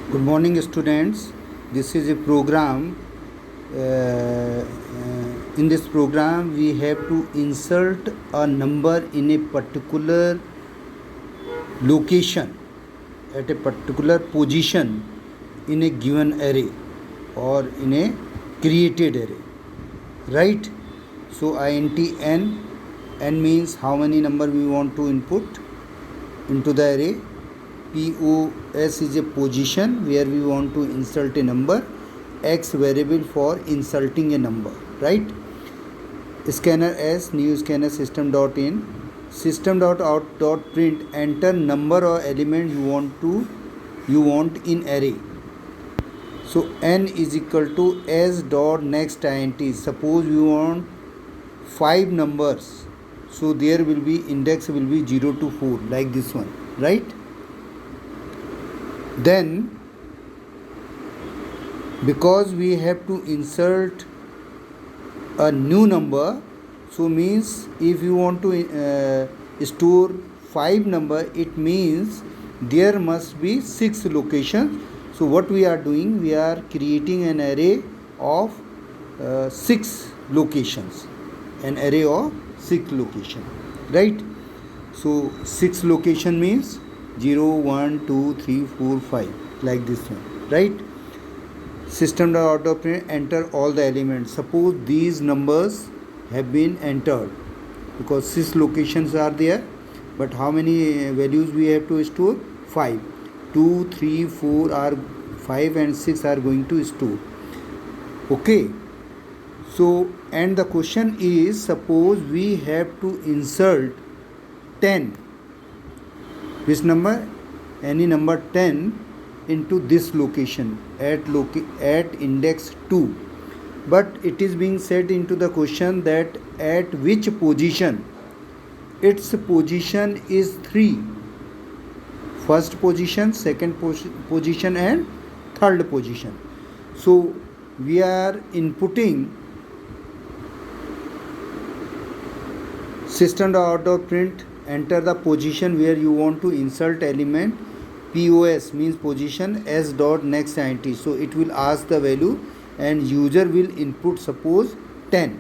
Good morning, students. This is a program. In this program, we have to insert a number in a particular location at a particular position in a given array or in a created array, right? So int n means how many number we want to input into the array. POS is a position where we want to insert a number. X variable for inserting a number, right? Scanner S, new scanner system dot in, system dot out dot print, enter number or element you want in array. So n is equal to s dot next int. Suppose we want 5 numbers, so there will be index will be 0 to 4 like this one, right? Then because we have to insert a new number, so means if you want to store 5 number, it means there must be 6 locations. So what we are doing, we are creating an array of 6 locations, an array of 6 locations, right? So 6 location means 0, 1, 2, 3, 4, 5 like this one, right? System dot auto print, enter all the elements. Suppose these numbers have been entered because 6 locations are there, but how many values we have to store? 5. 2, 3, 4 are 5 and 6 are going to store. Okay. So and the question is, suppose we have to insert 10. Which number? Any number 10 into this location at index 2. But it is being said into the question that at which position? Its position is 3. First position, second position and third position. So we are inputting system.out.print, enter the position where you want to insert element. POS means position, s dot next int. So it will ask the value and user will input suppose 10,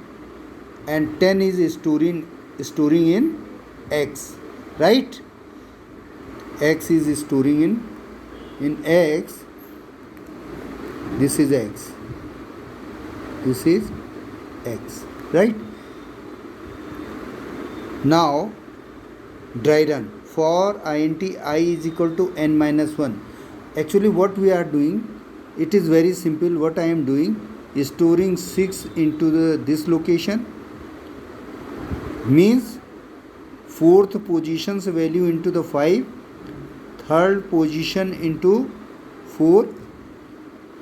and 10 is storing in x, right? X is storing in x. This is x, this is x, right? Now dry run for int I is equal to n minus 1. Actually what we are doing, it is very simple. What I am doing is storing 6 into this location, means 4th position's value into the 5, 3rd position into 4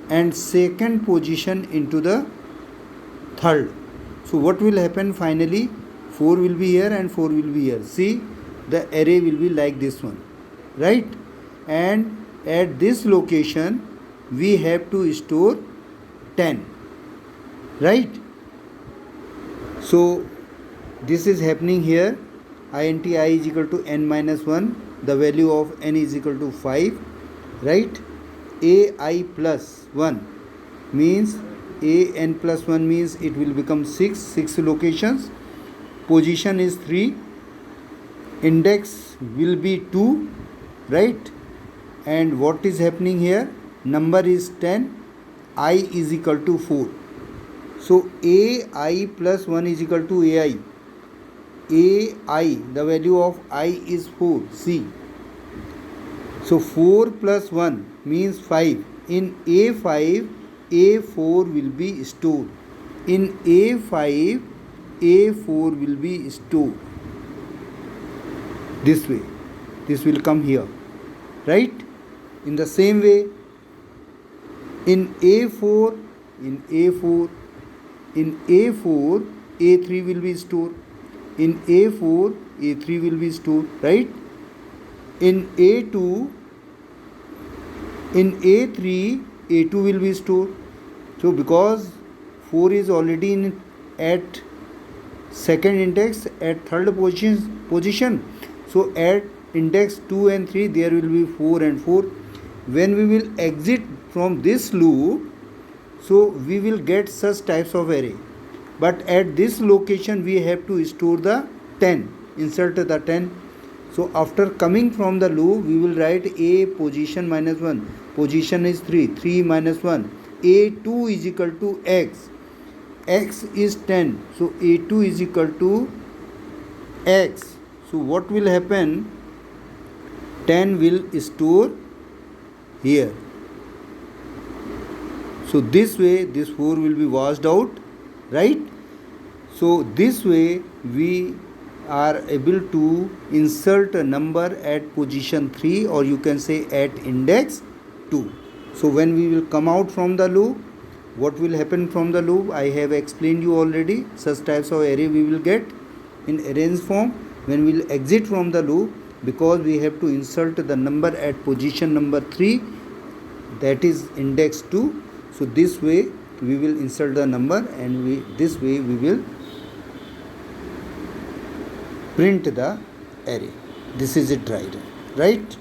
and 2nd position into the 3rd. So what will happen finally? 4 will be here and 4 will be here. See, the array will be like this one, right? And at this location we have to store 10, right? So this is happening here. Int I is equal to n minus 1. The value of n is equal to 5, right? ai plus 1 means an plus 1 means it will become 6 locations. Position is 3, index will be 2, right? And what is happening here? Number is 10, I is equal to 4. So ai plus 1 is equal to ai. Ai, the value of I is 4. See, so 4 plus 1 means 5. In A5, A4 will be stored. In A5, A4 will be stored. This way. This will come here. Right? In the same way, in A4, A3 will be stored. In A4, A3 will be stored. Right? In A2, in A3, A2 will be stored. So because 4 is already at second index, at third position, so at index 2 and 3 there will be 4 and 4. when we will exit from this loop, so we will get such types of array. But at this location we have to store the 10, insert the 10. So after coming from the loop, we will write a position minus 1, position is 3, 3 minus 1, a2 is equal to x, x is 10, so a2 is equal to x. So what will happen, 10 will store here. So this way this 4 will be washed out, right? So this way we are able to insert a number at position 3, or you can say at index 2. So when we will come out from the loop, what will happen from the loop, I have explained you already. Such types of array we will get in arrange form. When we will exit from the loop, because we have to insert the number at position number 3, that is index 2. So this way we will insert the number, and this way we will print the array. This is it, right?